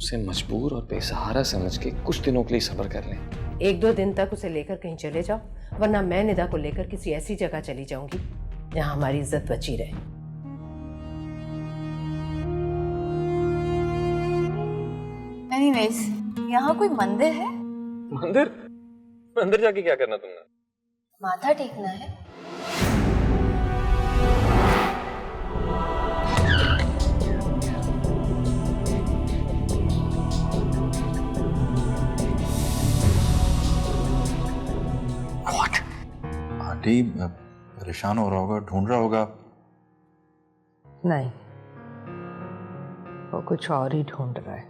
उसे मजबूर और बेसहारा समझ के कुछ दिनों के लिए सब्र कर लें। 1-2 दिन तक उसे लेकर कहीं चले जाओ, वरना मैं निदा को लेकर किसी ऐसी जगह चली जाऊंगी जहां हमारी इज्जत बची रहे। एनीवेज, यहाँ कोई मंदिर है? मंदिर? मंदिर जाके क्या करना तुमने? माथा टेकना है। आंटी परेशान हो रहा होगा, ढूंढ रहा होगा। नहीं, वो कुछ और ही ढूंढ रहा है।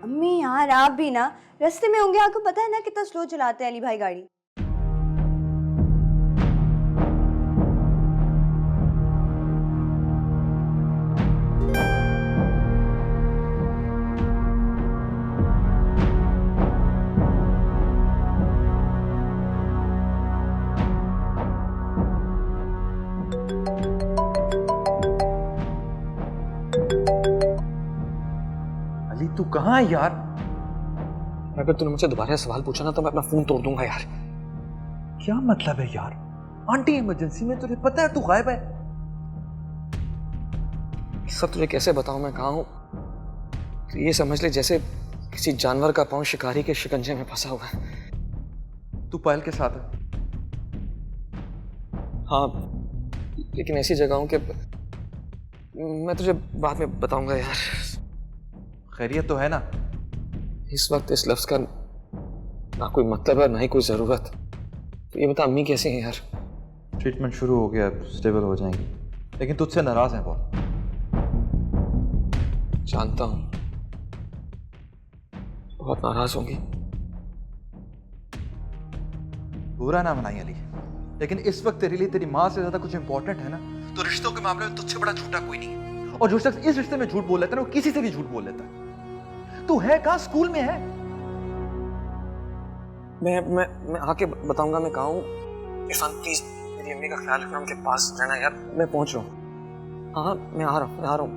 अम्मी यार, आप भी ना रास्ते में होंगे, आपको पता है ना कितना स्लो चलाते हैं अली भाई गाड़ी। अली तू कहाँ है यार? अगर तूने मुझसे दोबारा सवाल पूछा ना तो मैं अपना फोन तोड़ दूंगा यार। क्या मतलब है यार? आंटी इमरजेंसी में, तुझे पता है तू गायब है। सब तुझे कैसे बताऊं मैं कहाँ हूं? तो ये समझ ले जैसे किसी जानवर का पांव शिकारी के शिकंजे में फंसा हुआ है। तू पायल के साथ है? हाँ, लेकिन ऐसी जगहों के मैं तुझे बाद में बताऊंगा यार। खैरियत तो है ना? इस वक्त इस लफ्ज का ना कोई मतलब है ना ही कोई जरूरत। तो ये बता अम्मी कैसे हैं यार? ट्रीटमेंट शुरू हो गया, स्टेबल हो जाएंगी, लेकिन तुझसे नाराज हैं बहुत। जानता हूं, बहुत नाराज होंगी। बुरा ना मनाई अली, लेकिन इस वक्त तेरे लिए तेरी माँ से ज्यादा कुछ इंपॉर्टेंट है ना, तो रिश्तों के मामले में तुझसे बड़ा झूठा कोई नहीं है। और जो शख्स इस रिश्ते में झूठ बोल लेता है ना, वो किसी से भी झूठ बोल लेता है। तू है कहाँ? स्कूल में है? मैं आके बताऊंगा मैं कहाँ हूँ। इरफान प्लीज मेरी अम्मी का ख्याल रखना, उनके पास रहना यार। मैं पहुंच रहा हूँ। हाँ मैं आ रहा हूँ।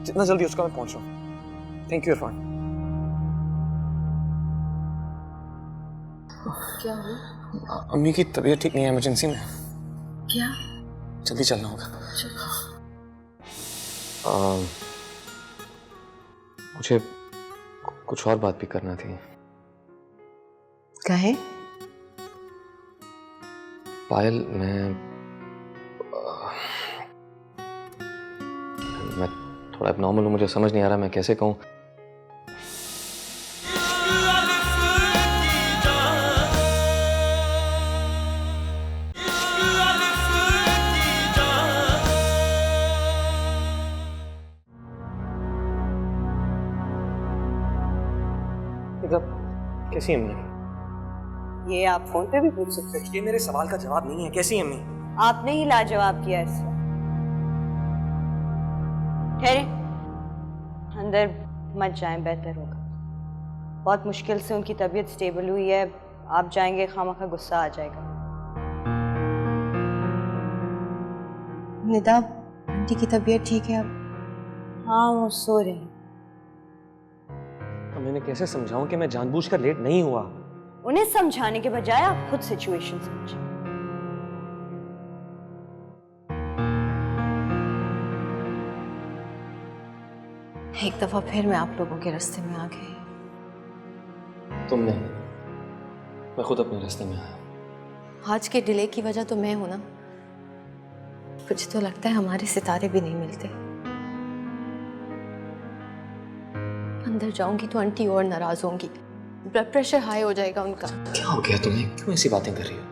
जितना जल्दी उसका मैं पहुंच रहा हूँ। Thank you Irfan. क्या हुआ? अम्मी की तबीयत ठीक नहीं है, इमरजेंसी में। क्या? जल्दी चलना होगा। मुझे कुछ और बात भी करना थी। कहे? पायल, मैं थोड़ा एबनॉर्मल हूँ, मुझे समझ नहीं आ रहा मैं कैसे कहूँ। कैसी अम्मी? ये आप फोन पे भी पूछ सकते हैं। ये मेरे सवाल का जवाब नहीं है। कैसी अम्मी? आपने ही लाजवाब किया इस वक्त। ठहरे, अंदर मत जाएं, बेहतर होगा। बहुत मुश्किल से उनकी तबीयत स्टेबल हुई है, आप जाएंगे खामखा गुस्सा आ जाएगा। निदा, आंटी की तबीयत ठीक है अब? हाँ, वो सो रहे हैं। तो मैंने कैसे समझाऊं कि मैं जानबूझकर लेट नहीं हुआ? उन्हें समझाने के बजाय आप खुद सिचुएशन समझें। एक दफा फिर मैं आप लोगों के रास्ते में आ गई। तुम नहीं, मैं खुद अपने रास्ते में आया। आज के डिले की वजह तो मैं हूं ना। मुझे तो लगता है हमारे सितारे भी नहीं मिलते। अंदर जाऊंगी तो आंटी और नाराज होंगी, ब्लड प्रेशर हाई हो जाएगा उनका। क्या हो गया तुम्हें? क्यों ऐसी बातें कर रही हो?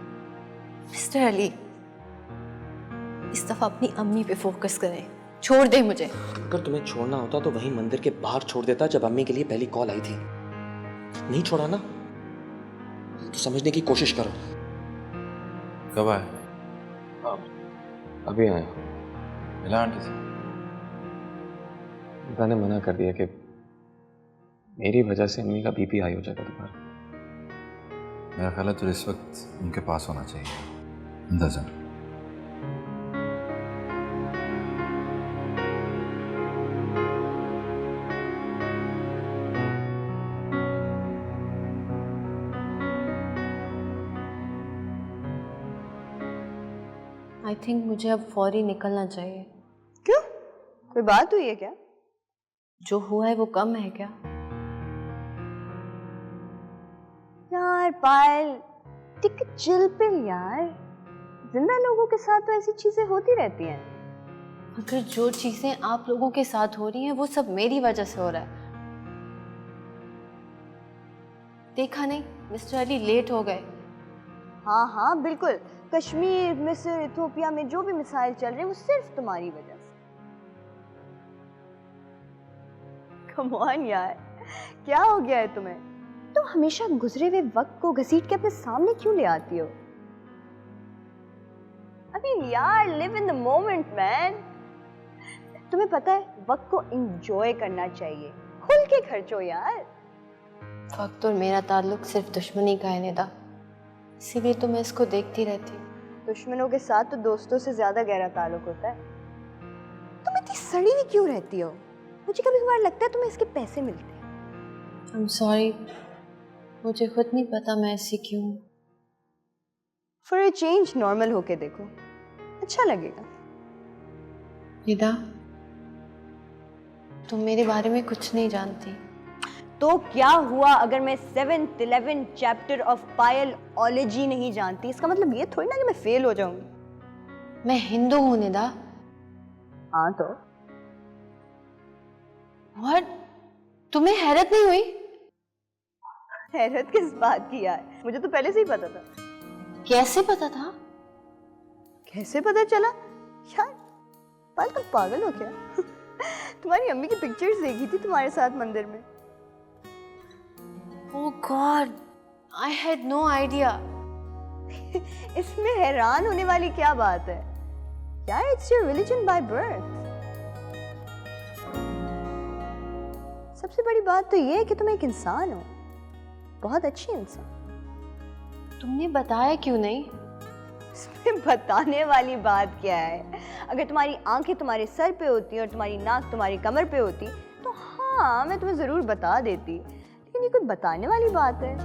मिस्टर अली, इस दफा अपनी अम्मी पे फोकस करें, छोड़ दे मुझे। अगर तुम्हें छोड़ना होता तो वहीं मंदिर के बाहर छोड़ देता जब अम्मी के लिए पहली कॉल आई थी। नहीं छोड़ा ना, तो समझने की कोशिश करो। कब आए? अभी आया। मिला आंटी से? मैंने मना कर दिया कि मेरी वजह से अम्मी का बीपी हाई हो जाएगा दोबारा। मेरा ख्याल है तुझे इस वक्त उनके पास होना चाहिए। अंदर जा। आई थिंक मुझे अब फौरी निकलना चाहिए। क्यों, कोई बात हुई है क्या? जो हुआ है वो कम है क्या? यार पायल, टिक चिल पे यार, जिंदा लोगों के साथ तो ऐसी चीजें होती रहती हैं। अगर जो चीजें आप लोगों के साथ हो रही हैं वो सब मेरी वजह से हो रहा है। देखा नहीं, मिस्टर अली लेट हो गए। हाँ हाँ बिल्कुल, कश्मीर, मिस्र, इथियोपिया में जो भी मिसाइल चल रहे हैं वो सिर्फ तुम्हारी वजह से। कम ऑन यार, क्या हो गया है तुम्हें? तुम हमेशा गुजरे हुए वक्त को घसीट के अपने सामने क्यों ले आती हो? I mean, यार, live in the moment man. तुम्हें पता है वक्त को एंजॉय करना चाहिए, खुल के खर्चो यार। वक्त और मेरा ताल्लुक सिर्फ दुश्मनी का है निदा, इसीलिए तो मैं इसको देखती रहती हूँ। दुश्मनों के साथ तो दोस्तों से ज्यादा गहरा ताल्लुक होता है। तुम इतनी सड़ी हुई क्यों रहती हो? मुझे कभी कभार लगता है तुम्हें इसके पैसे मिलते हैं। I'm sorry, मुझे खुद नहीं पता मैं ऐसी क्यों हूँ। For a change नॉर्मल होके देखो, अच्छा लगेगा। निदा, तुम मेरे बारे में कुछ नहीं जानती। तो क्या हुआ अगर मैं 7th 11th chapter of biology नहीं जानती? इसका मतलब ये थोड़ी ना कि मैं फेल हो जाऊंगी। मैं हिंदू हूँ निदा। हाँ तो What? तुम्हें हैरत नहीं हुई? हैरत किस बात की यार, मुझे तो पहले से ही पता था। कैसे पता था? कैसे पता चला यार? पाल तुम पागल हो क्या? तुम्हारी अम्मी की पिक्चर्स देखी थी तुम्हारे साथ मंदिर में। Oh God, I had no idea. इसमें हैरान होने वाली क्या बात है यार? It's your religion by birth. सबसे बड़ी बात तो ये है कि तुम एक इंसान हो, बहुत अच्छी इंसान। तुमने बताया क्यों नहीं? इसमें बताने वाली बात क्या है? अगर तुम्हारी आंखें तुम्हारे सर पे होती और तुम्हारी नाक तुम्हारी कमर पे होती तो हाँ मैं तुम्हें जरूर बता देती, लेकिन ये कोई बताने वाली बात है?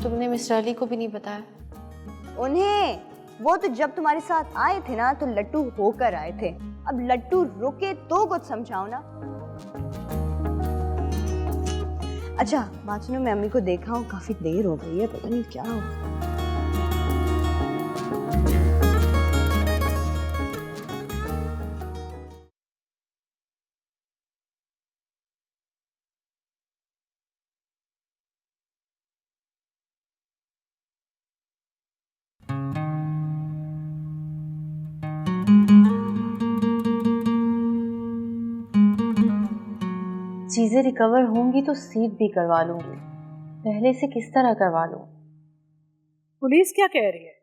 तुमने मिस्टर अली को भी नहीं बताया? उन्हें, वो तो जब तुम्हारे साथ आए थे ना तो लट्टू होकर आए थे। अब लट्टू रुके तो कुछ समझाओ ना। अच्छा बात सुनो, मैं अम्मी को देखा हूँ, काफी देर हो गई है, पता नहीं क्या हो। चीजें रिकवर होंगी तो सीट भी करवा लूंगी, पहले से किस तरह करवा लूं? पुलिस क्या कह रही है?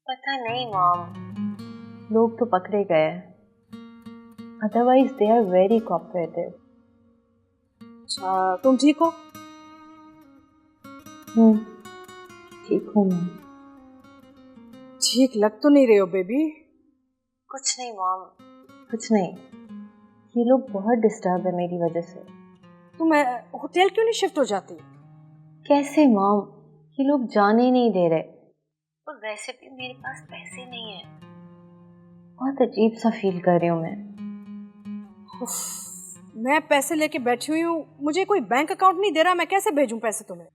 पता नहीं मॉम, लोग तो पकड़े गए हैं, otherwise they are very cooperative. तुम ठीक हो? ठीक हूँ मैं। ठीक लग तो नहीं रहे हो बेबी। कुछ नहीं मॉम, कुछ नहीं। ये लोग बहुत डिस्टर्ब है मेरी वजह से। तुम होटल क्यों नहीं शिफ्ट हो जाती? कैसे मॉम, ये लोग जाने ही नहीं दे रहे, और वैसे भी मेरे पास पैसे नहीं है। बहुत अजीब सा फील कर रही हूँ मैं। मैं पैसे लेके बैठी हुई हूँ, मुझे कोई बैंक अकाउंट नहीं दे रहा, मैं कैसे भेजूं पैसे तुम्हें?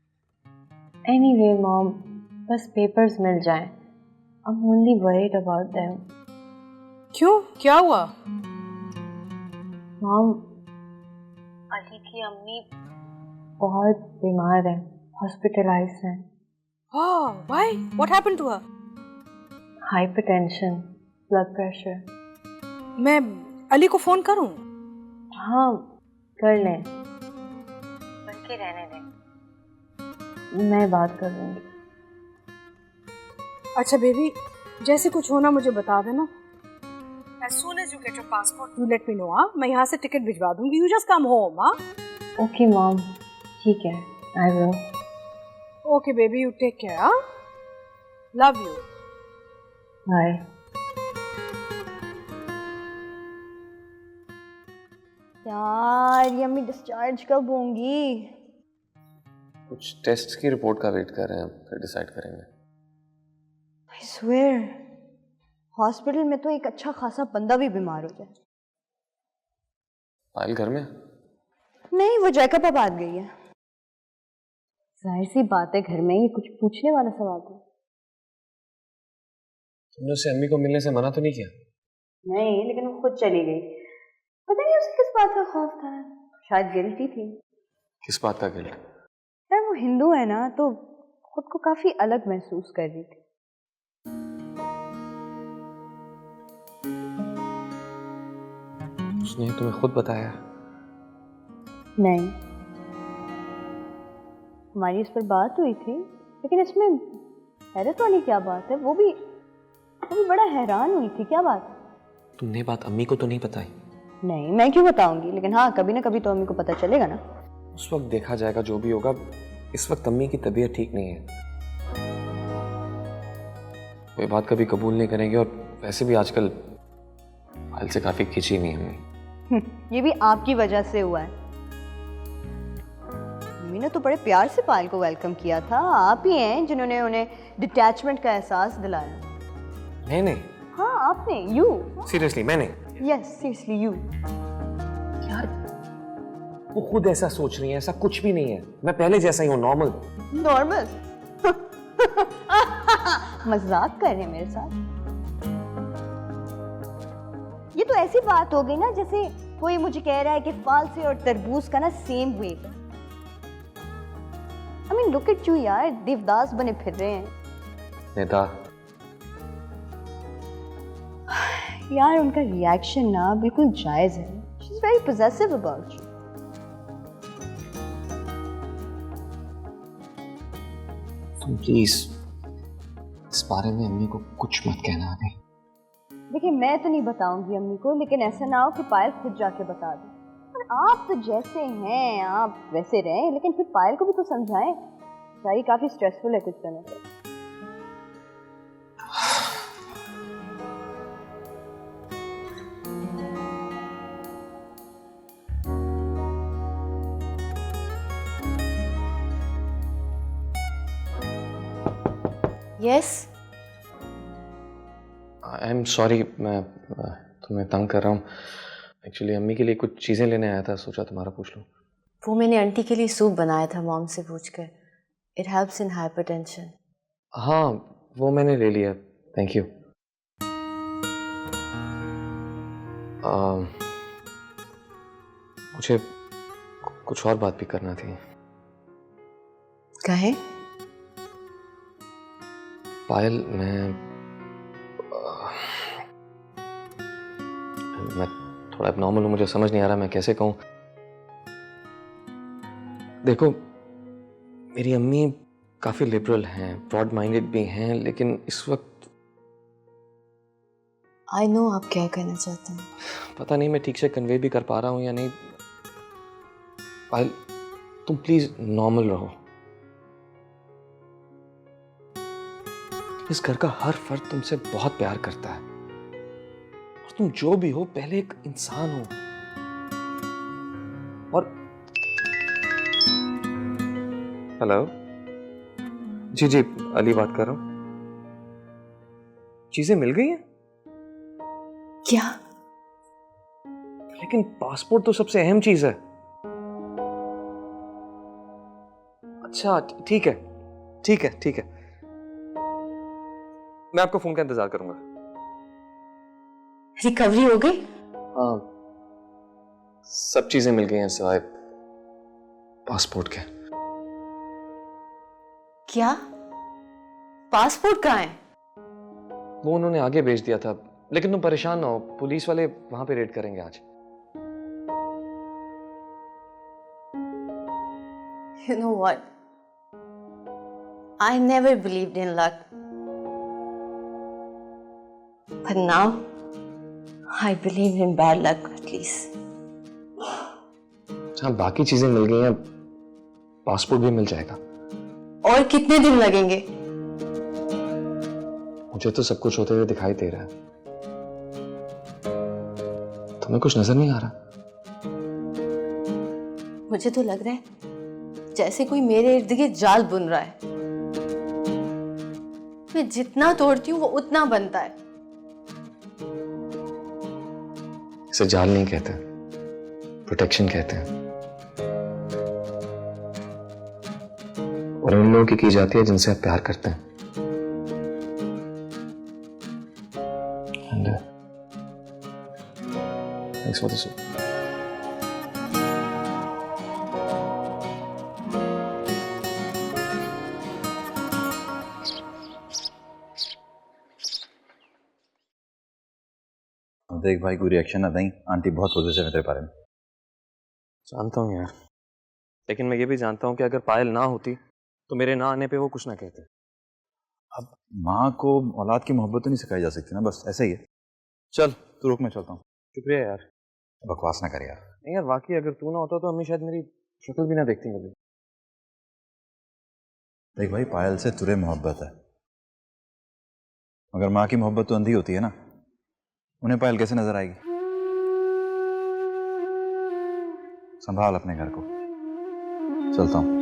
एनीवे मॉम, बस पेपर्स मिल जाएं। I'm only worried about them. क्यों, क्या हुआ? मॉम, अली की अम्मी बहुत बीमार है, हॉस्पिटलाइज्ड है। Why? What happened to her? Hypertension, blood pressure. मैं अली को फोन करूं? हाँ कर लें, बल्कि रहने दें, मैं बात कर लूँगी। अच्छा बेबी, जैसे कुछ होना मुझे बता देना। As soon as you get your passport, you let me know, हाँ? मैं यहाँ से टिकट भिजवा दूँगी। You just come home, हाँ? ओके मॉम, ठीक है, I will. Okay baby, you take care, हाँ? Love you. Bye. यार ये अम्मी डिस्चार्ज कब होंगी? कुछ टेस्ट की रिपोर्ट का वेट कर रहे हैं, फिर डिसाइड करेंगे। I swear, हॉस्पिटल में तो एक अच्छा खासा बंदा भी बीमार हो जाए। पायल घर में? नहीं, वो जैकब अब आ गई है। जाहिर सी बात है, घर में ये कुछ पूछने वाला सवाल था। तुमने उससे अम्मी को मिलने से मना तो नहीं किया? नहीं, लेकिन वो खुद चली गई। पता नहीं उसे किस बात का खौफ था, शायद गिल्टी थी। किस बात का गिल्ट? यार वो हिंदू है ना, तो खुद को काफी अलग महसूस कर रही थी। उसने तुम्हें खुद बताया? नहीं, हमारी इस पर बात हुई थी, लेकिन इसमें हैरत वाली क्या बात है, वो भी बड़ा हैरान हुई थी। क्या बात? तुमने बात अम्मी को तो नहीं बताई? नहीं, मैं क्यों बताऊंगी, लेकिन हाँ कभी ना कभी तो अम्मी को पता चलेगा ना। उस वक्त देखा जाएगा, जो भी होगा। इस वक्त अम्मी की तबीयत ठीक नहीं है, कोई बात कभी कबूल नहीं करेंगे। और वैसे भी आजकल पायल से काफी खिंची नहीं अम्मी। ये भी आपकी वजह से हुआ है। अम्मी ने तो बड़े प्यार से पायल को वेलकम किया था। आप ही हैं जिन्होंने उन्हें डिटैचमेंट का एहसास दिलाया। मैंने? हाँ आपने। यू। सीरियसली मैंने? Yes, seriously you. यार वो खुद ऐसा सोच रही है, ऐसा कुछ भी नहीं है। मैं पहले जैसा ही हूँ, नॉर्मल। नॉर्मल? मजाक कर रहे हैं मेरे साथ? ये तो ऐसी बात हो गई ना जैसे कोई मुझे कह रहा है कि फालसे और तरबूज का ना सेम वेट है। I mean, look at you यार, देवदास बने फिर रहे हैं। नेता यार उनका रिएक्शन ना बिल्कुल जायज है। She's very possessive about you. तुम प्लीज इस बारे में अम्मी को कुछ मत कहना अभी। देखिए मैं तो नहीं बताऊंगी अम्मी को, लेकिन ऐसा ना हो कि पायल खुद जाके बता दे। और आप तो जैसे हैं आप वैसे रहें, लेकिन फिर पायल को भी तो समझाएं। भाई काफी स्ट्रेसफुल है कुछ समय से। यस, आई एम सॉरी, मैं तुम्हें तंग कर रहा हूँ। एक्चुअली अम्मी के लिए कुछ चीज़ें लेने आया था, सोचा तुम्हारा पूछ लूँ। वो मैंने आंटी के लिए सूप बनाया था मॉम से पूछकर। It helps in hypertension. हाँ वो मैंने ले लिया, थैंक यू। मुझे कुछ और बात भी करना थी। कहे? पायल, मैं थोड़ा एबनॉर्मल हूँ, मुझे समझ नहीं आ रहा मैं कैसे कहूँ। देखो मेरी अम्मी काफ़ी लिबरल हैं, ब्रॉड माइंडेड भी हैं, लेकिन इस वक्त आई नो आप क्या कहना चाहते हैं। पता नहीं मैं ठीक से कन्वे भी कर पा रहा हूँ या नहीं। पायल तुम प्लीज नॉर्मल रहो। इस घर का हर फर्द तुमसे बहुत प्यार करता है, और तुम जो भी हो पहले एक इंसान हो। और हेलो, जी जी अली बात कर रहा हूँ। चीजें मिल गई हैं? क्या? लेकिन पासपोर्ट तो सबसे अहम चीज है। अच्छा ठीक है, ठीक है, ठीक है, मैं आपको फोन का इंतजार करूंगा। रिकवरी हो गई? हाँ सब चीजें मिल गई हैं सिवाय पासपोर्ट के। क्या? पासपोर्ट कहाँ है? वो उन्होंने आगे भेज दिया था, लेकिन तुम परेशान ना हो, पुलिस वाले वहां पे रेड करेंगे आज। You know what? I never believed in luck. But now, I believe in bad luck at least. हाँ बाकी चीजें मिल गई हैं, पासपोर्ट भी मिल जाएगा। और कितने दिन लगेंगे? मुझे तो सब कुछ होते हुए दिखाई दे रहा है, तुम्हें कुछ नजर नहीं आ रहा? मुझे तो लग रहा है जैसे कोई मेरे इर्द गिर्द जाल बुन रहा है। मैं जितना तोड़ती हूँ वो उतना बनता है। इसे जाल नहीं कहते, प्रोटेक्शन कहते हैं। और उन लोगों की जाती है जिनसे आप प्यार करते हैं। Thanks for the soup. देख भाई, कोई रिएक्शन ना दें, आंटी बहुत पोजेसिव है तेरे बारे में। जानता हूँ यार, लेकिन मैं ये भी जानता हूँ कि अगर पायल ना होती तो मेरे ना आने पे वो कुछ ना कहते। अब माँ को औलाद की मोहब्बत तो नहीं सिखाई जा सकती ना, बस ऐसा ही है। चल तू रुक, मैं चलता हूँ। शुक्रिया यार। बकवास ना कर यार। नहीं यार, वाकई अगर तू ना होता तो अम्मी शायद मेरी शक्ल भी ना देखती कभी। देख भाई, पायल से तुझे मोहब्बत है, मगर माँ की मोहब्बत तो अंधी होती है ना, उन्हें पायल कैसे नजर आएगी? संभाल अपने घर को, चलता हूँ।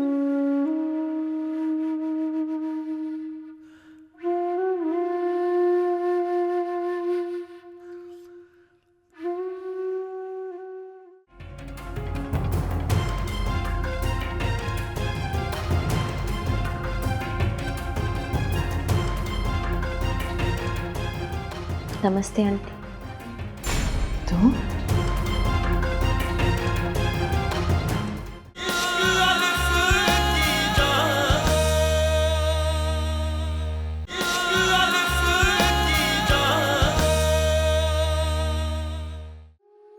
नमस्ते आंटी। तो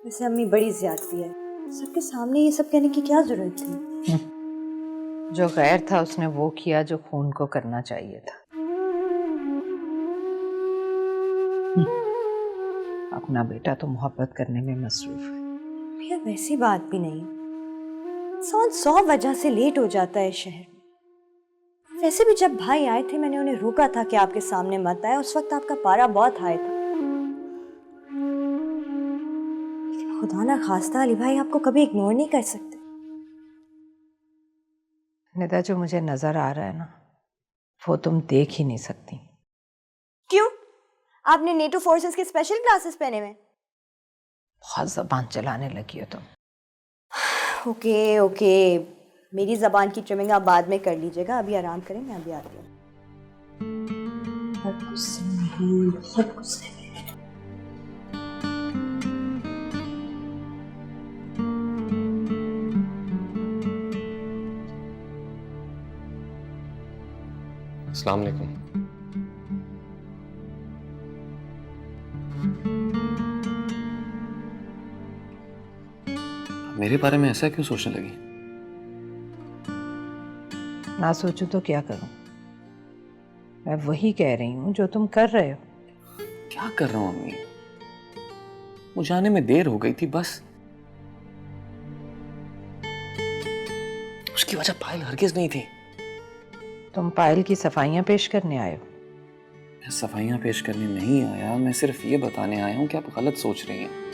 वैसे अम्मी बड़ी ज्यादती है, सबके सामने ये सब कहने की क्या जरूरत थी? जो गैर था उसने वो किया जो खून को करना चाहिए था। अपना बेटा तो मोहब्बत करने में मसरूफ है। भैया वैसी बात भी नहीं, इंसान 100 वजह से लेट हो जाता है शहर में। वैसे भी जब भाई आए थे मैंने उन्हें रोका था कि आपके सामने मत आए, उस वक्त आपका पारा बहुत हाई था। खुदा ना खास्ता अली भाई आपको कभी इग्नोर नहीं कर सकते। निदा, जो मुझे नजर आ रहा है ना, वो तुम देख ही नहीं सकती। क्यों? आपने नेटो फोर्सेस के स्पेशल क्लासेस पहने हुए? बहुत जबान चलाने लगी हो तुम। ओके ओके, मेरी जबान की ट्रिमिंग आप बाद में कर लीजिएगा, अभी आराम करें, मैं अभी आती हूँ। सब कुछ नहीं। अस्सलाम वालेकुम। मेरे बारे में ऐसा क्यों सोचने लगी? ना सोचूं तो क्या करूं? मैं वही कह रही हूं जो तुम कर रहे हो। क्या कर रहा हूं अम्मी? मुझे आने में देर हो गई थी बस। उसकी वजह पायल हरगिज नहीं थी। तुम पायल की सफाइयां पेश करने आए हो? मैं सफाइयां पेश करने नहीं आया, मैं सिर्फ ये बताने आया हूं कि आप गलत सोच रही हैं।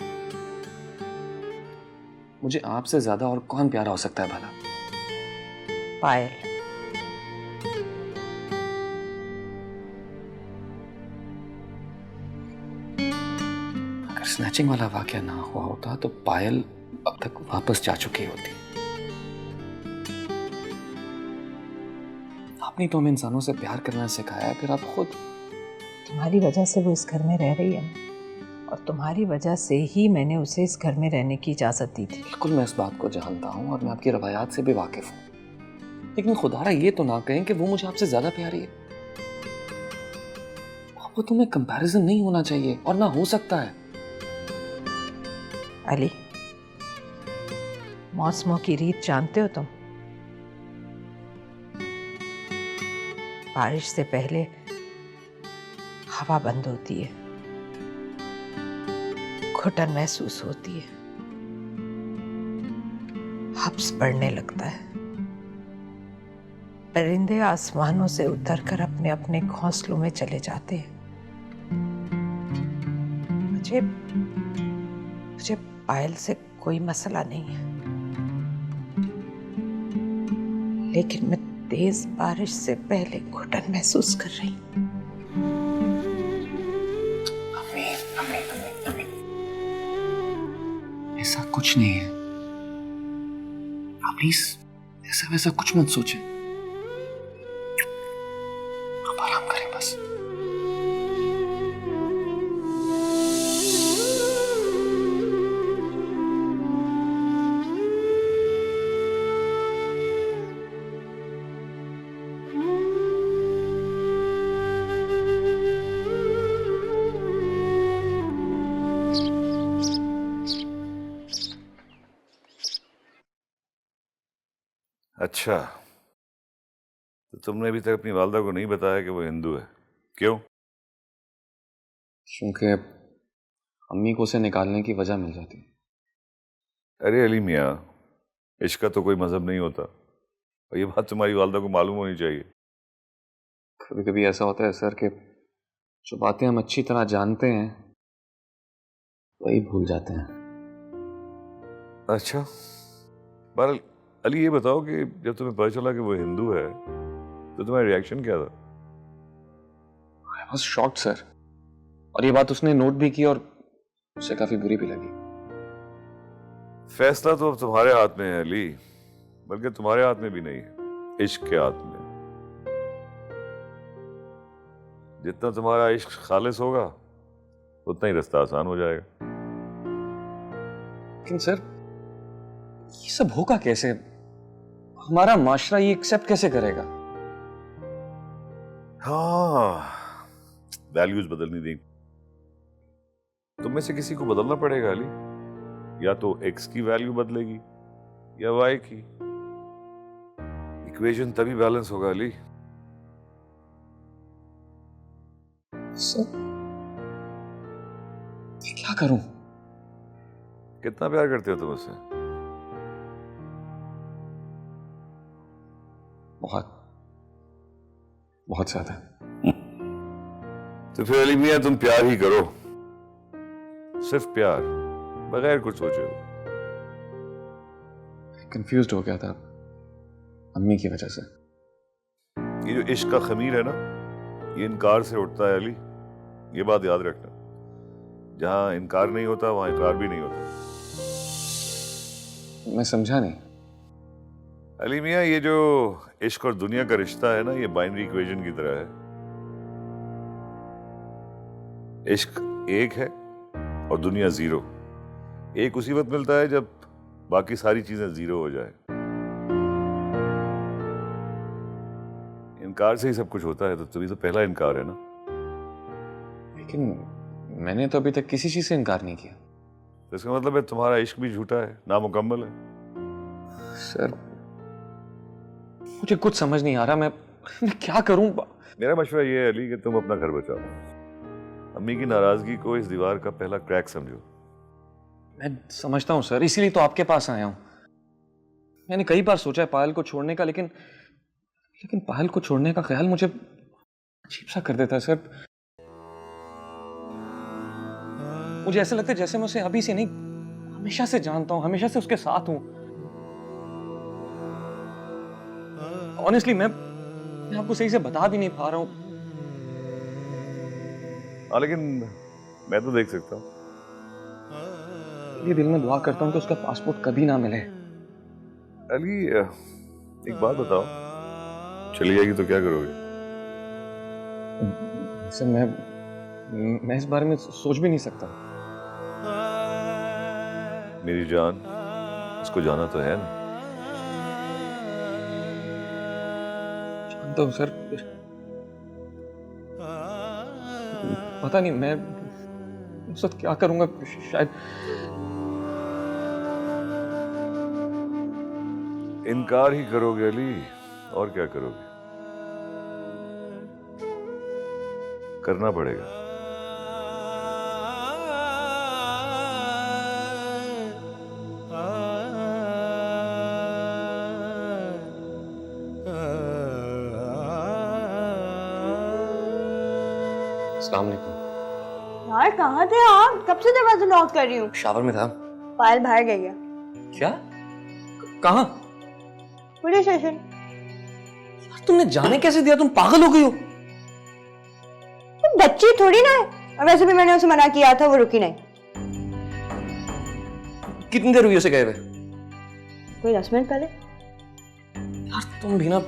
मुझे आपसे ज्यादा और कौन प्यारा हो सकता है भला? पायल। अगर स्नैचिंग वाला वाकया ना हुआ होता तो पायल अब तक वापस जा चुकी होती। आपने तो हमें इंसानों से प्यार करना सिखाया है, फिर आप खुद। तुम्हारी वजह से वो इस घर में रह रही है ना, और तुम्हारी वजह से ही मैंने उसे इस घर में रहने की इजाजत दी थी। बिल्कुल, मैं इस बात को जानता हूँ और मैं आपकी रवायात से भी वाकिफ हूँ, लेकिन खुदारा ये तो ना कहें कि वो मुझे आपसे ज्यादा प्यारी है। वो तुम्हें कंपैरिजन नहीं होना चाहिए और ना हो सकता है। अली, मौसमों की रीत जानते हो तुम? बारिश से पहले हवा बंद होती है, घुटन महसूस होती है, हब्स बढ़ने लगता है, परिंदे आसमानों से उतरकर अपने अपने घोंसलों में चले जाते हैं। मुझे पायल से कोई मसला नहीं है, लेकिन मैं तेज बारिश से पहले घुटन महसूस कर रही हूं। कुछ नहीं है। आप प्लीज ऐसा वैसा कुछ मत सोचें, आप आराम करें बस। अच्छा, तो तुमने अभी तक अपनी वालदा को नहीं बताया कि वो हिंदू है, क्यों? क्योंकि अम्मी को उसे निकालने की वजह मिल जाती है। अरे अली मियाँ, इश्क का तो कोई मजहब नहीं होता, और ये बात तुम्हारी वालदा को मालूम होनी चाहिए। कभी कभी ऐसा होता है सर कि जो बातें हम अच्छी तरह जानते हैं वही भूल जाते हैं। अच्छा, बहरहाल अली ये बताओ कि जब तुम्हें पता चला कि वो हिंदू है तो तुम्हारा रिएक्शन क्या था? आई वाज शॉक्ड सर, और ये बात उसने नोट भी की और उसे काफी बुरी भी लगी। फैसला तो अब तुम्हारे हाथ में है अली, बल्कि तुम्हारे हाथ में भी नहीं है, इश्क के हाथ में। जितना तुम्हारा इश्क खालिस होगा उतना ही रास्ता आसान हो जाएगा। लेकिन सर ये सब होगा कैसे? हमारा माशरा ये एक्सेप्ट कैसे करेगा? हाँ, वैल्यूज बदलनी दी, तुम में से किसी को बदलना पड़ेगा अली। या तो एक्स की वैल्यू बदलेगी या वाई की। इक्वेशन तभी बैलेंस होगा अली। सर क्या करूं? कितना प्यार करते हो तुम उससे? बहुत बहुत ज्यादा। तो फिर अली मियां तुम प्यार ही करो, सिर्फ प्यार, बगैर कुछ सोचे। कंफ्यूज्ड हो गया था अम्मी की वजह से। ये जो इश्क का खमीर है ना, ये इनकार से उठता है अली, ये बात याद रखना। जहां इनकार नहीं होता वहां इकरार भी नहीं होता। मैं समझा नहीं। अली मियां, ये जो इश्क और दुनिया का रिश्ता है ना, ये बाइनरी इक्वेशन की तरह है। इश्क एक है और दुनिया जीरो। एक उसी वक्त मिलता है जब बाकी सारी चीजें जीरो हो जाए। इनकार से ही सब कुछ होता है, तो तभी तो पहला इनकार है ना। लेकिन मैंने तो अभी तक किसी चीज से इनकार नहीं किया। तो इसका मतलब है तुम्हारा इश्क भी झूठा है, नामुकम्मल है। सर मुझे कुछ समझ नहीं आ रहा, मैं क्या करूं? मेरा मशवरा ये है अली कि तुम अपना घर बचाओ। अम्मी की नाराजगी को इस दीवार का पहला क्रैक समझो। मैं समझता हूं सर, इसीलिए तो आपके पास आया हूं। मैंने कई बार सोचा है पायल को छोड़ने का, लेकिन पायल को छोड़ने का ख्याल मुझे अजीब सा कर देता है सर। मुझे ऐसा लगता है जैसे मैं उसे अभी से नहीं, हमेशा से जानता हूं, हमेशा से उसके साथ हूं। ऑनेस्टली मैं आपको सही से बता भी नहीं पा रहा हूं। हाँ, लेकिन मैं तो देख सकता हूँ। ये दिल में दुआ करता हूं कि उसका पासपोर्ट कभी ना मिले। अली एक बात बताओ, चली जाएगी तो क्या करोगे? सर मैं इस बारे में सोच भी नहीं सकता। मेरी जान, इसको जाना तो है ना। जानता हूं सर, पता नहीं मैं उस वक्त क्या करूंगा। शायद इनकार ही करोगे अली, और क्या करोगे? करना पड़ेगा। अस्सलाम वालेकुम। यार कहाँ थे आप? कब से दरवाजा नॉक कर रही हूँ। शावर में था। पायल बाहर गई है। क्या? कहाँ? Police station. यार तुमने जाने कैसे दिया? तुम पागल हो गई हो? तो बच्ची थोड़ी ना है, और वैसे भी मैंने उसे मना किया था, वो रुकी नहीं। कितनी देर हुई उसे गए हुए? कोई 10 मिनट पहले। यार तुम भी ना।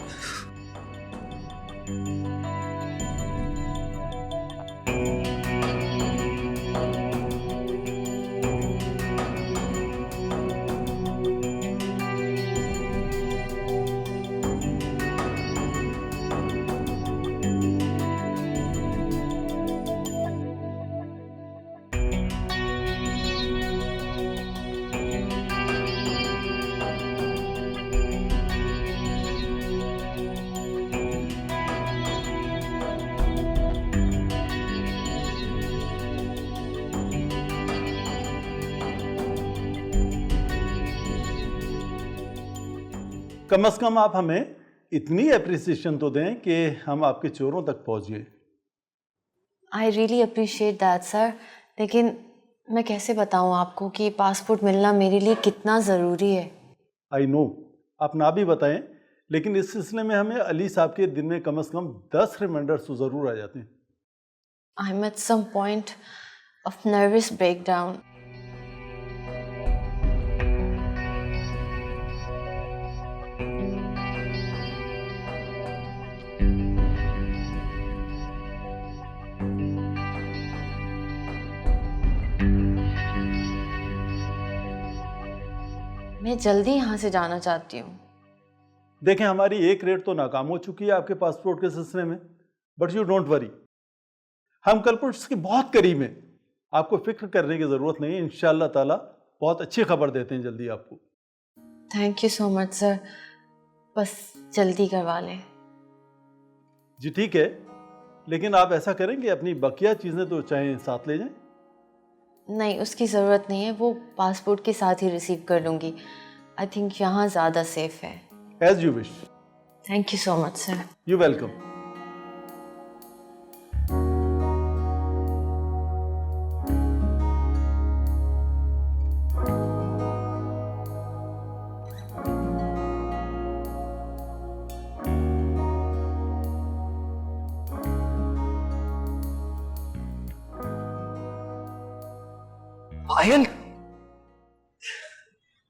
कम से कम आप हमें इतनी अप्रिसिएशन तो दें कि हम आपके चोरों तक पहुंच गए। I really appreciate that sir, लेकिन मैं कैसे बताऊं आपको कि पासपोर्ट मिलना मेरे लिए कितना ज़रूरी है। आई नो आप ना भी बताएं, लेकिन इस सिलसिले में हमें अली साहब के दिन में कम से कम 10 रिमाइंडर्स तो ज़रूर आ जाते हैं। I am at some point of nervous breakdown. मैं जल्दी यहाँ से जाना चाहती हूँ। देखें हमारी एक रेड तो नाकाम हो चुकी है आपके पासपोर्ट के सिलसिले में, बट यू डोंट वरी, हम कल्प्रिट्स के बहुत करीब हैं, आपको फिक्र करने की ज़रूरत नहीं है। इंशाअल्लाह ताला बहुत अच्छी खबर देते हैं जल्दी आपको। Thank you so much sir, बस जल्दी करवा लें। जी ठीक है, लेकिन आप ऐसा करें कि अपनी बकिया चीज़ें तो चाहे साथ ले जाएं। नहीं, उसकी ज़रूरत नहीं है, वो पासपोर्ट के साथ ही रिसीव कर लूँगी। आई थिंक यहाँ ज़्यादा सेफ है। As you wish. Thank you so much sir. You welcome. Payal,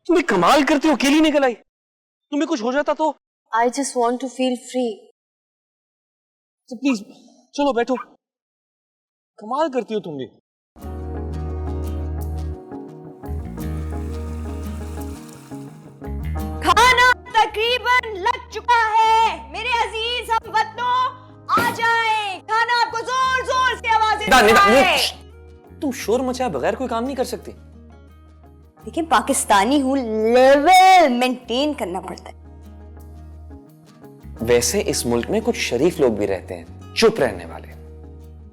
तुम भी कमाल करती हो, अकेली निकल आई। तुम्हें कुछ हो जाता तो? I just want to feel free. तो प्लीज चलो बैठो। कमाल करती हो तुम भी। खाना तकरीबन लग चुका है मेरे अजीज हमवतनों, आ जाएं। खाना आपको जोर जोर से आवाजें दे रहा है। तुम शोर मचाए बगैर कोई काम नहीं कर सकती। लेकिन पाकिस्तानी हूँ, लेवल मेंटेन करना पड़ता है। वैसे इस मुल्क में कुछ शरीफ लोग भी रहते हैं, चुप रहने वाले।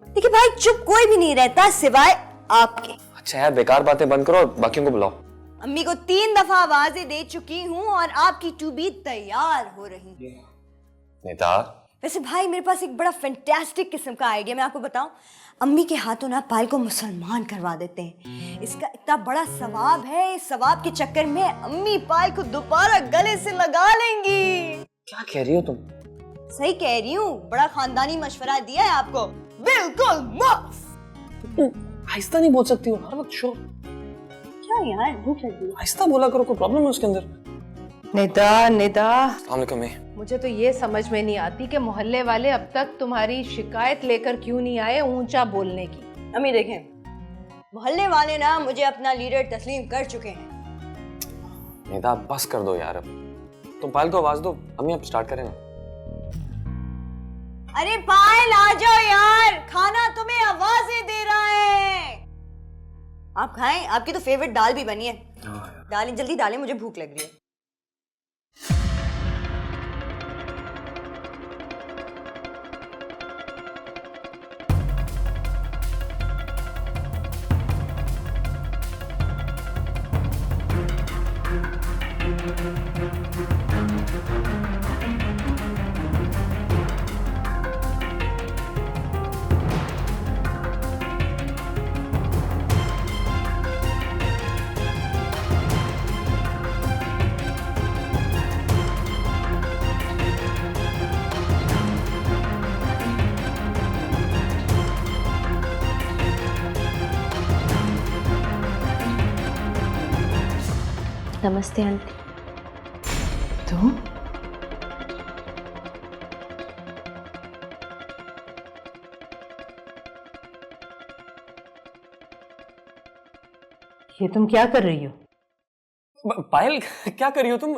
देखिए भाई, चुप कोई भी नहीं रहता सिवाय आपके। अच्छा यार, बेकार बातें बंद करो और बाकियों को बुलाओ। अम्मी को 3 दफा आवाजें दे चुकी हूँ और आपकी टू बी तैयार हो रही है। नेता, वैसे भाई मेरे पास एक बड़ा फैंटास्टिक किस्म का आइडिया, मैं आपको बताऊं। अम्मी के हाथों ना पायल को मुसलमान करवा देते हैं। इसका इतना बड़ा सवाब है, इस सवाब के चक्कर में अम्मी पायल को दोबारा गले से लगा लेंगी। क्या कह रही हो तुम? सही कह रही हूँ, बड़ा खानदानी मशवरा दिया है आपको। बिल्कुल मस्त। आहिस्ता नहीं बोल सकती हो, हर वक्त शोर। क्या यार, भूख लगी है। आहिस्ता बोला करो, कोई प्रॉब्लम है उसके अंदर? निदा निदा, अस्सलाम वालेकुम। मुझे तो ये समझ में नहीं आती कि मोहल्ले वाले अब तक तुम्हारी शिकायत लेकर क्यों नहीं आए ऊंचा बोलने की। अम्मी देखें, मोहल्ले वाले ना मुझे अपना लीडर तस्लीम कर चुके हैं। नेता बस कर दो यार, अब तुम पायल को आवाज दो, अम्मी अब स्टार्ट करें ना। अरे पायल आ जाओ यार, खाना तुम्हें आवाजें दे रहा है। आप खाएं, आपकी तो फेवरेट दाल भी बनी है। डालें, जल्दी डालें, मुझे भूख लग रही है। नमस्ते आंटी। तुम ये तुम क्या कर रही हो? पायल क्या कर रही हो तुम?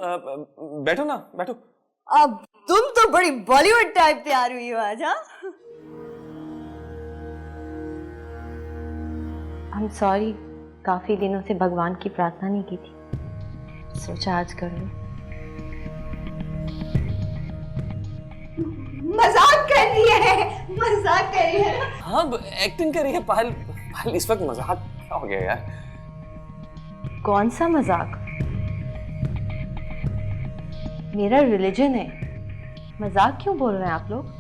बैठो ना, बैठो। अब तुम तो बड़ी बॉलीवुड टाइप तैयार हुई हो आज। हाँ, आई एम सॉरी, काफी दिनों से भगवान की प्रार्थना नहीं की थी, सोचा आज कर लूं। मजाक कर रही है, मजाक कर रही है। हाँ, एक्टिंग कर रही है पायल। पायल इस वक्त मजाक क्या हो गया यार? कौन सा मजाक? मेरा रिलीजन है, मजाक क्यों बोल रहे हैं आप लोग?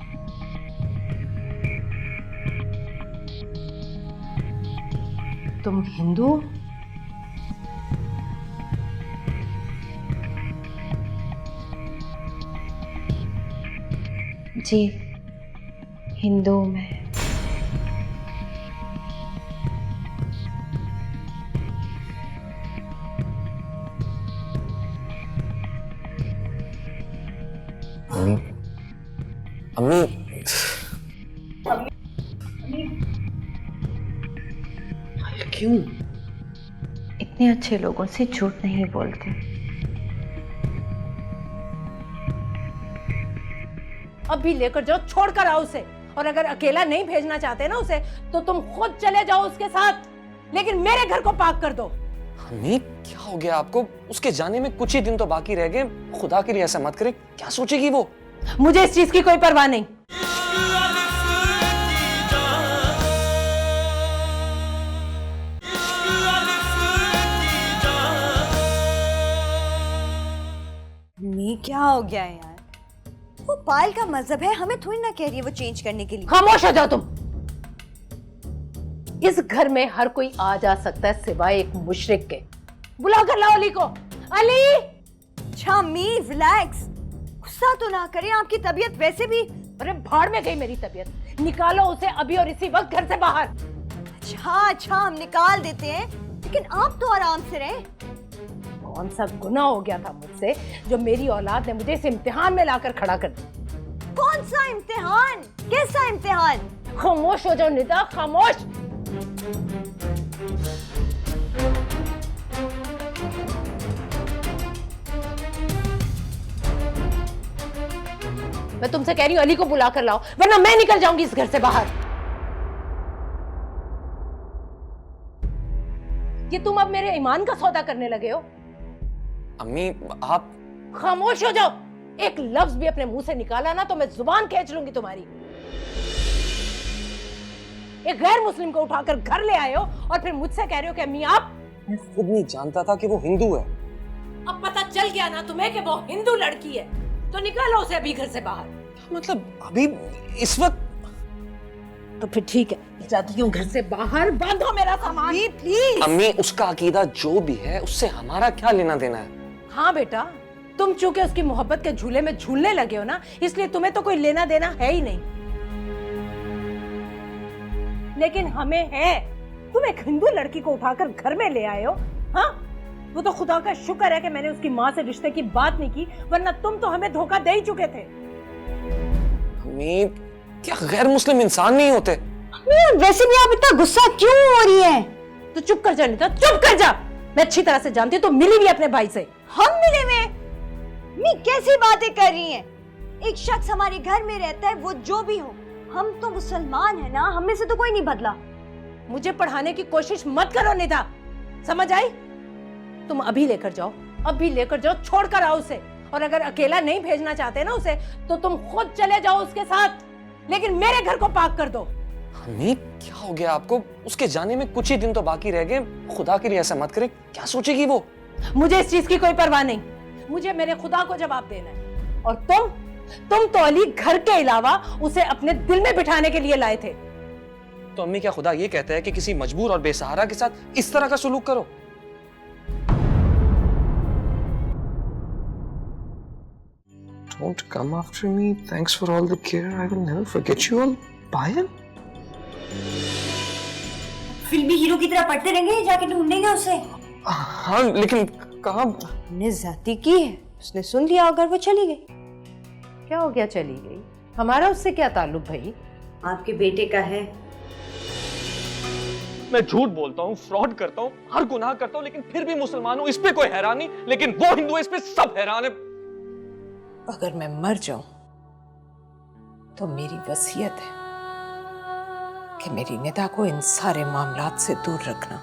तुम हिंदू हो? जी, हिंदू मैं। अम्मी, क्यों? इतने अच्छे लोगों से झूठ नहीं बोलते। अब भी लेकर जाओ, छोड़ कर आओ उसे। और अगर अकेला नहीं भेजना चाहते ना उसे, तो तुम खुद चले जाओ उसके साथ, लेकिन मेरे घर को पाक कर दो। अम्मी क्या हो गया आपको? उसके जाने में कुछ ही दिन तो बाकी रह गए। खुदा के लिए ऐसा मत करे, क्या सोचेगी वो? मुझे इस चीज की कोई परवाह नहीं। मैं क्या हो गया है यार? वो पायल का मजहब है, हमें थोड़ी ना कह रही है वो चेंज करने के लिए। खामोश हो जाओ तुम। इस घर में हर कोई आ जा सकता है सिवाय एक मुशरिक के। बुला कर लाओ अली को। अली! अच्छा मी, रिलैक्स, गुस्सा तो ना करें, आपकी तबीयत वैसे भी। अरे भाड़ में गई मेरी तबीयत। निकालो उसे अभी और इसी वक्त घर से बाहर। अच्छा हम निकाल देते हैं, लेकिन आप तो आराम से रहें। कौन सा गुनाह हो गया था मुझसे जो मेरी औलाद ने मुझे इस इम्तिहान में लाकर खड़ा कर दिया? कौन सा इम्तिहान? कैसा इम्तिहान? खामोश हो जाओ निदा, खामोश। मैं तुमसे कह रही हूँ अली को बुला कर लाओ, वरना मैं निकल जाऊंगी इस घर से बाहर। ये तुम अब मेरे ईमान का सौदा करने लगे हो? अम्मी आप खामोश हो जाओ। एक लफ्ज भी अपने मुंह से निकाला ना तो मैं जुबान खींच लूंगी तुम्हारी। एक गैर मुस्लिम को उठाकर घर ले आए हो और फिर मुझसे कह रहे हो कि अम्मी आप। मैं खुद नहीं जानता था कि वो हिंदू है। अब पता चल गया ना तुम्हें कि वो हिंदू लड़की है, तो निकालो उसे अभी घर से बाहर। मतलब अभी इस वक्त? तो फिर ठीक है, जाती हूँ घर से बाहर। बांधो मेरा सामान प्लीज। अम्मी उसका अकीदा जो भी है उससे हमारा क्या लेना देना है? हाँ बेटा, तुम चूंकि उसकी मोहब्बत के झूले में झूलने लगे हो ना, इसलिए तुम्हें तो कोई लेना देना है ही नहीं, लेकिन हमें है। तुम एक हिंदू लड़की को उठाकर घर में ले आए हो। हाँ, वो तो खुदा का शुक्र है कि मैंने उसकी माँ से रिश्ते की बात नहीं की, वरना तुम तो हमें धोखा दे ही चुके थे। अम्मी क्या गैर मुस्लिम इंसान नहीं होते? वैसे भी आप इतना गुस्सा क्यों हो रही है? तो चुप कर जा नीता, चुप कर जा। मैं अच्छी तरह से जानती हूँ, तो मिली भी अपने भाई से। हम मिले हुए? मैं कैसी बातें कर रही हैं? एक शख्स हमारे घर में रहता है, वो जो भी हो, हम तो मुसलमान है ना, हम में से तो कोई नहीं बदला। मुझे पढ़ाने की कोशिश मत करो निदा, समझ आई? तुम अभी लेकर जाओ, अभी लेकर जाओ, छोड़ कर आओ उसे। और अगर अकेला नहीं भेजना चाहते ना उसे, तो तुम खुद चले जाओ उसके साथ, लेकिन मेरे घर को पाक कर दो। अम्मी क्या हो गया आपको? उसके जाने में कुछ ही दिन तो बाकी रह गए। खुदा के लिए ऐसा मत करे, क्या सोचेगी वो? मुझे इस चीज की कोई परवाह नहीं, मुझे मेरे खुदा को जवाब देना है। और तुम तो अली घर के अलावा उसे अपने दिल में बिठाने के लिए लाए थे। तो अम्मी क्या खुदा ये कहता है कि किसी मजबूर और बेसहारा के साथ इस तरह का सलूक करो? Don't come after me. Thanks for all the care. I will never forget you all. पायल? फिल्मी हीरो की तरह पढ़ते रहेंगे, जाके ढूंढेंगे उसे। हाँ, लेकिन कहा? हमने ज्यादती की है, उसने सुन लिया अगर वो चली गई। क्या हो गया चली गई? हमारा उससे क्या ताल्लुक भाई? आपके बेटे का है। मैं झूठ बोलता हूँ, फ्रॉड करता हूँ, हर गुनाह करता हूँ, लेकिन फिर भी मुसलमान हूँ, इस पे कोई हैरान नहीं, लेकिन वो हिंदू है, इस पे सब हैरान है। अगर मैं मर जाऊं तो मेरी वसीयत है कि मेरी निदा को इन सारे मामलात से दूर रखना।